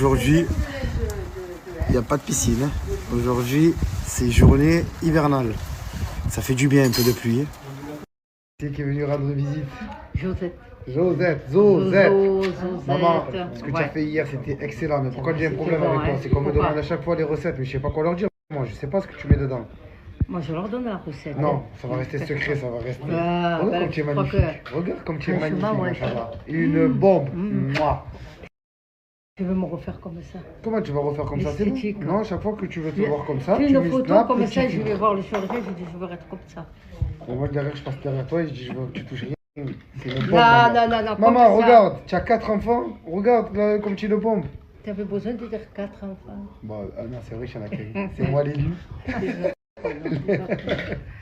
Aujourd'hui, il n'y a pas de piscine. Hein. Aujourd'hui, c'est journée hivernale. Ça fait du bien un peu de pluie. C'est qui est venu rendre visite? Josette. Zozette. Josette. Maman, ce que tu as fait hier, c'était excellent. Mais pourquoi j'ai un problème avec toi? C'est qu'on me demande à chaque fois les recettes, mais je sais pas quoi leur dire. Moi, je sais pas ce que tu mets dedans. Moi, je leur donne la recette. Non, ça va rester secret, ça va rester. Ah, Regarde comme tu es magnifique. Regarde comme tu es magnifique, machallah. Une bombe. Moi. Tu veux me refaire comme ça? Comment tu vas refaire comme ça? C'est bon. Non, chaque fois que tu veux te voir comme ça, fais tu une mets photo snap, comme et ça, tu je vais voir le chirurgien, je lui dis je veux être comme ça. Et moi derrière, je passe derrière toi et je dis je veux que tu touches rien. C'est une bombe. Non. Maman, regarde, tu as 4 enfants, regarde là, comme tu es de bombe. Tu avais besoin de dire 4 enfants. Bon, non, c'est vrai, il y en a qu'un. C'est moi l'élu.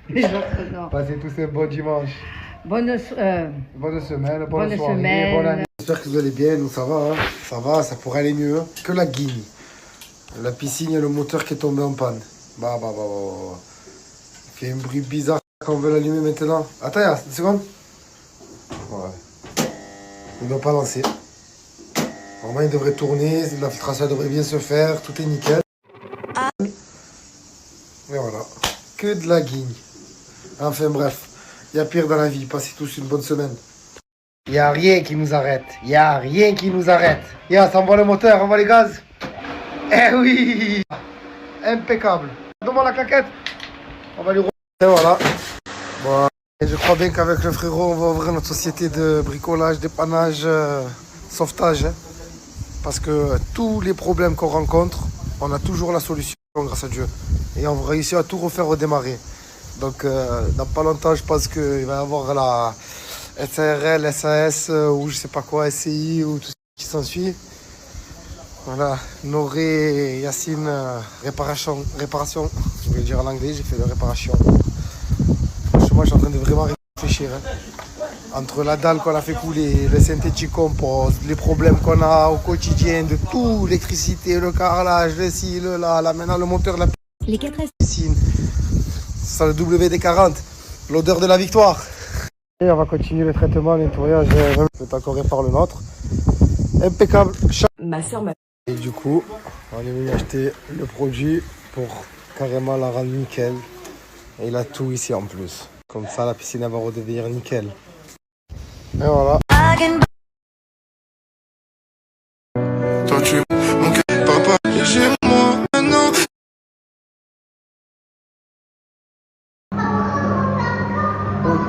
Les autres, non. Passez tous un bon dimanche. Bonne semaine, bonne soirée, semaine. bonne année. J'espère que vous allez bien, nous ça va, hein. Ça va, ça pourrait aller mieux hein. Que la guigne. La piscine, il y a le moteur qui est tombé en panne. Bah. Il fait un bruit bizarre quand on veut l'allumer maintenant. Attends, une seconde. Ouais. Il ne doit pas lancer. Normalement, il devrait tourner, la filtration devrait bien se faire, tout est nickel. Et voilà, que de la guigne. Enfin bref, il y a pire dans la vie, passez tous une bonne semaine. Il n'y a rien qui nous arrête, Ya, ça envoie le moteur, envoie les gaz. Eh oui, impeccable. Donne-moi la claquette. On va lui rouler. Et voilà. Bon, et je crois bien qu'avec le frérot, on va ouvrir notre société de bricolage, dépannage, sauvetage. Hein. Parce que tous les problèmes qu'on rencontre, on a toujours la solution grâce à Dieu. Et on va réussir à tout refaire redémarrer. Donc dans pas longtemps, je pense qu'il va y avoir la SARL, SAS ou je sais pas quoi, SCI ou tout ce qui s'ensuit. Voilà, Noré, Yacine, réparation, je vais le dire en anglais, j'ai fait de réparation. Franchement, je suis en train de vraiment réfléchir. Hein. Entre la dalle qu'on a fait couler, le synthétique compost, les problèmes qu'on a au quotidien de tout, l'électricité, le carrelage, le ci, le là, maintenant le moteur, la piscine, ça le WD-40, l'odeur de la victoire. Et on va continuer le traitement, le nettoyage, le temps qu'on répare le nôtre. Impeccable. Ma soeur m'a... Et du coup, on est venu acheter le produit pour carrément la rendre nickel. Et il a tout ici en plus. Comme ça, la piscine va redevenir nickel. Et voilà. Toi tu mon cœur, papa, j'ai moi maintenant.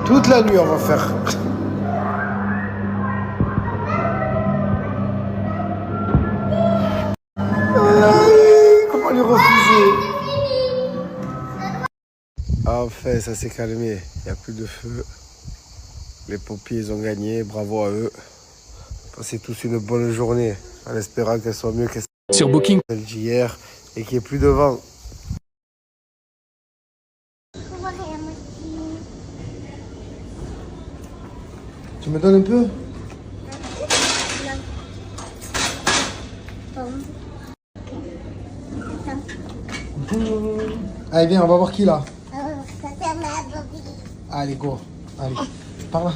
Toute la nuit on va faire. Comment lui refuser? Enfin, ça s'est calmé. Il n'y a plus de feu. Les pompiers, ils ont gagné. Bravo à eux. Passez tous une bonne journée. En espérant qu'elle soit mieux que sur Booking d'hier et qu'il n'y ait plus de vent. Tu me donnes un peu? Allez, viens, on va voir qui là. Allez, go. Allez, par là.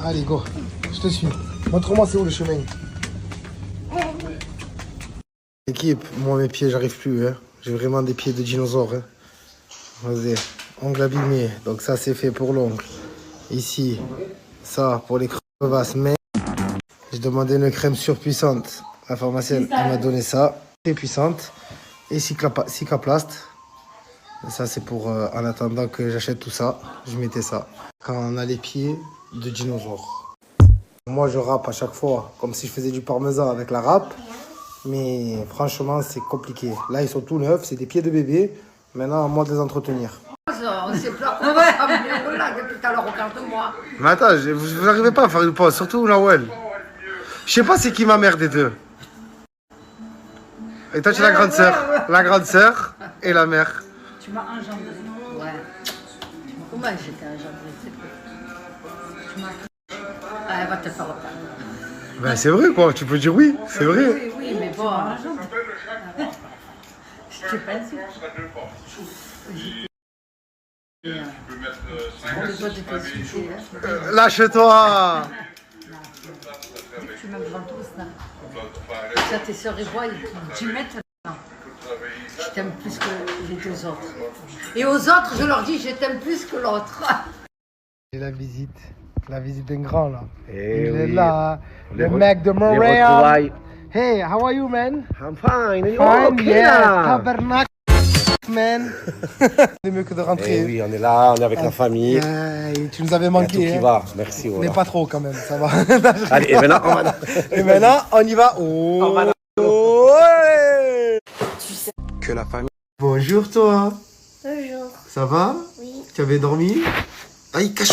Allez, go. Je te suis. Montre-moi c'est où le chemin. Équipe, moi mes pieds, j'arrive plus. Hein. J'ai vraiment des pieds de dinosaure. Hein. Vas-y, ongle abîmé. Donc ça, c'est fait pour l'ongle. Ici, ça pour les crevasses. Mais j'ai demandé une crème surpuissante. La pharmacienne, elle m'a donné ça. Très puissante. Et Cicaplast. Ça, c'est pour, en attendant que j'achète tout ça, je mettais ça. Quand on a les pieds de dinosaure. Moi, je râpe à chaque fois, comme si je faisais du parmesan avec la râpe. Mais franchement, c'est compliqué. Là, ils sont tout neufs, c'est des pieds de bébé. Maintenant, à moi de les entretenir. On s'est pleuré. Depuis tout à l'heure, regarde-moi. Mais attends, vous n'arrivez pas à faire une pause, surtout Nawel. Je sais pas c'est qui ma mère des deux. Et toi, tu es la grande sœur. La grande sœur et la mère. Tu m'as engendré. Ouais. Comment j'étais engendré? Tu m'as... Ah, elle va te faire reprendre. Ben c'est vrai quoi, tu peux dire oui, c'est vrai. Oui, mais bon. Je t'ai pas dit. Lâche-toi. Tu m'aimes devant tout ça. Ça, tes sœurs et moi, ils t'y mettent maintenant. Je t'aime plus que les deux autres. Et aux autres, je leur dis, je t'aime plus que l'autre. J'ai la visite d'un grand là. Eh Il est oui. là, Les le re- mec de les Montréal. retrouvailles. Hey, how are you, man? I'm fine. Fine, Oh, ok yeah, là. tabernacle, man. C'est mieux que de rentrer. Eh oui, on est là, on est avec la famille. Hey, tu nous avais Il y a tout manqué. qui Hein. va. Merci. Mais Voilà. pas trop quand même, ça va. Allez, et maintenant, on va... Et maintenant, on y va. Oh, ouais. Que la famille. Bonjour toi. Bonjour. Ça va? Oui. Tu avais dormi? Ah, cache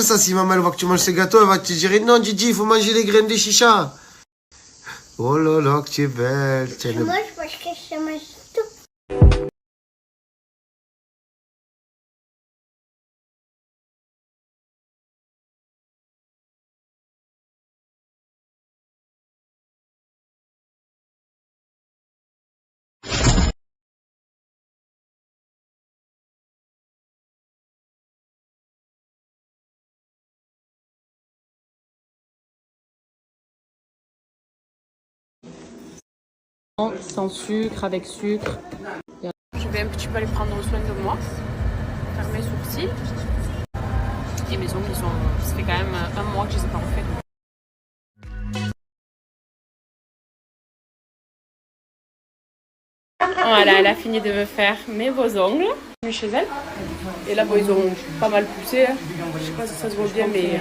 ça. Si maman elle voit que tu manges ces gâteaux, elle va te dire non, Gigi, il faut manger les graines de chicha. Oh là là, que tu es belle. Tu es une- Moi, je pense que je mange tout. Sans sucre, avec sucre. Je vais un petit peu aller prendre soin de moi, faire mes sourcils. Et mes ongles, ça fait quand même un mois que je les ai pas refaits. Voilà, elle a fini de me faire mes beaux ongles. Je suis chez elle. Et là, bon, ils ont pas mal poussé. Hein. Je sais pas si ça se voit bien, mais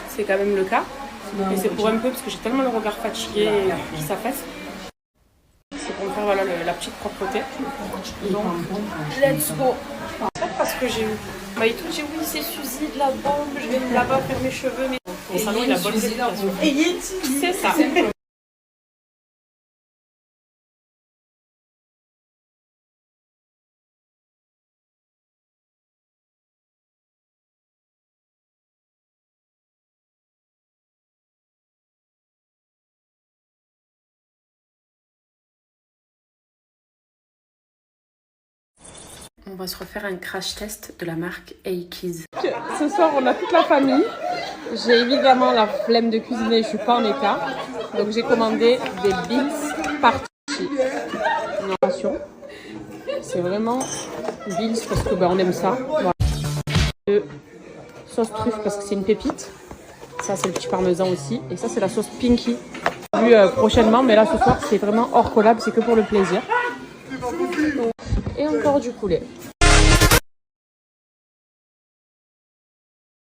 c'est quand même le cas. Et c'est pour un peu, parce que j'ai tellement le regard fatigué et ça fesse. C'est pour me faire voilà, la petite propreté. Donc, let's go. En fait, parce que j'ai eu tout dit oui, c'est Suzy de la bombe, je vais là-bas faire mes cheveux. Mais mon salon, il a bonne réputation. C'est ça. On va se refaire un crash test de la marque Aikiz. Ce soir, on a toute la famille. J'ai évidemment la flemme de cuisiner, je suis pas en état. Donc j'ai commandé des Bills Party. Attention, c'est vraiment Bills parce que on aime ça. Voilà. Sauce truffe parce que c'est une pépite. Ça, c'est le petit parmesan aussi. Et ça, c'est la sauce Pinky. Vu prochainement, mais là ce soir, c'est vraiment hors collab, c'est que pour le plaisir. Et encore du poulet.